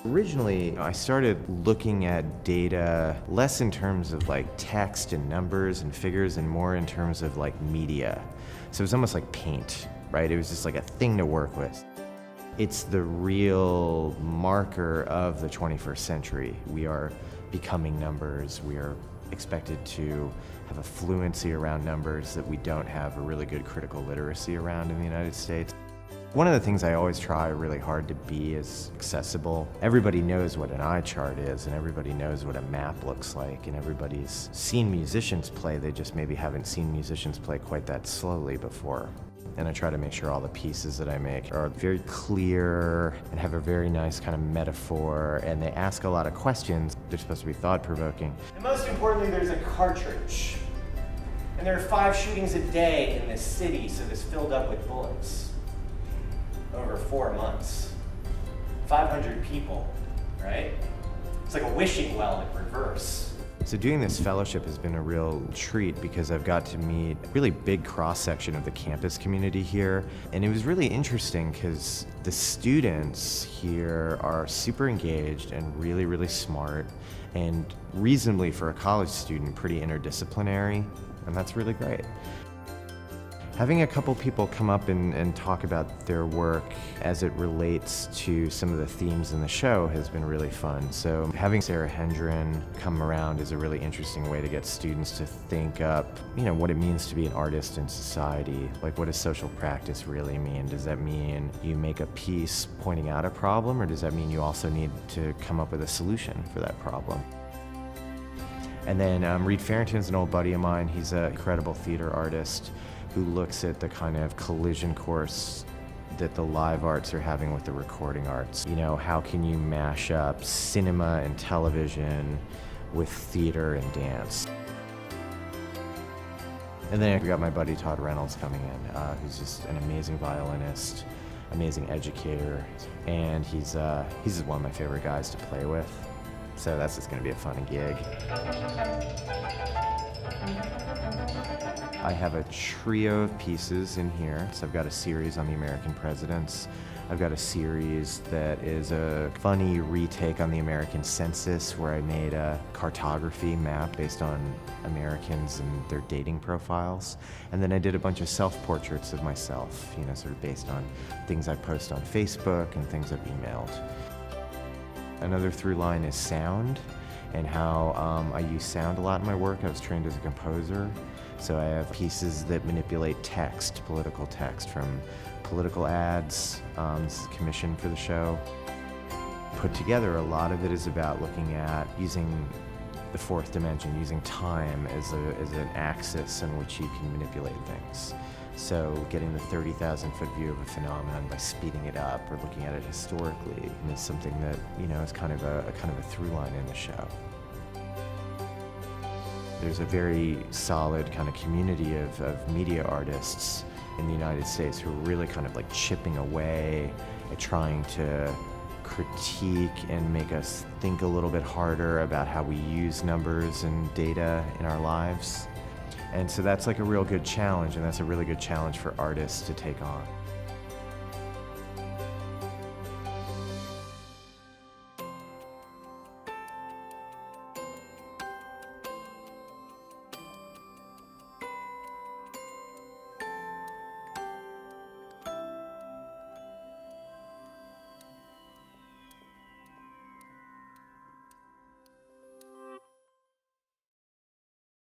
Originally, I started looking at data less in terms of like text and numbers and figures and more in terms of like media. So it was almost like paint, right? It was just like a thing to work with. It's the real marker of the 21st century. We are becoming numbers. We are expected to have a fluency around numbers that we don't have a really good critical literacy around in the United States. One of the things I always try really hard to be is accessible. Everybody knows what an eye chart is, and everybody knows what a map looks like, and everybody's seen musicians play, they just maybe haven't seen musicians play quite that slowly before. And I try to make sure all the pieces that I make are very clear and have a very nice kind of metaphor, and they ask a lot of questions. They're supposed to be thought-provoking. And most importantly, there's a cartridge. And there are 5 shootings a day in this city, so this filled up with bullets. Over 4 months. 500 people, right? It's like a wishing well in reverse. So doing this fellowship has been a real treat because I've got to meet a really big cross-section of the campus community here. And it was really interesting because the students here are super engaged and really, really smart, and reasonably for a college student, pretty interdisciplinary, and that's really great. Having a couple people come up and talk about their work as it relates to some of the themes in the show has been really fun. So having Sarah Hendren come around is a really interesting way to get students to think up, what it means to be an artist in society. Like, what does social practice really mean? Does that mean you make a piece pointing out a problem, or does that mean you also need to come up with a solution for that problem? And then Rearrington's an old buddy of mine. He's an incredible theater artist who looks at the kind of collision course that the live arts are having with the recording arts. How can you mash up cinema and television with theater and dance? And then I've got my buddy Todd Reynolds coming in, who's just an amazing violinist, amazing educator, and he's one of my favorite guys to play with. So that's just gonna be a fun gig. I have a trio of pieces in here. So I've got a series on the American presidents. I've got a series that is a funny retake on the American census, where I made a cartography map based on Americans and their dating profiles. And then I did a bunch of self-portraits of myself, sort of based on things I post on Facebook and things I've emailed. Another through line is sound, and how I use sound a lot in my work. I was trained as a composer, so I have pieces that manipulate text, political text, from political ads, commissioned for the show. Put together, a lot of it is about looking at using the fourth dimension, using time as an axis in which you can manipulate things. So getting the 30,000-foot view of a phenomenon by speeding it up or looking at it historically is something that is kind of a through line in the show. There's a very solid kind of community of media artists in the United States who are really kind of like chipping away at trying to critique and make us think a little bit harder about how we use numbers and data in our lives. And so that's like a real good challenge, and that's a really good challenge for artists to take on.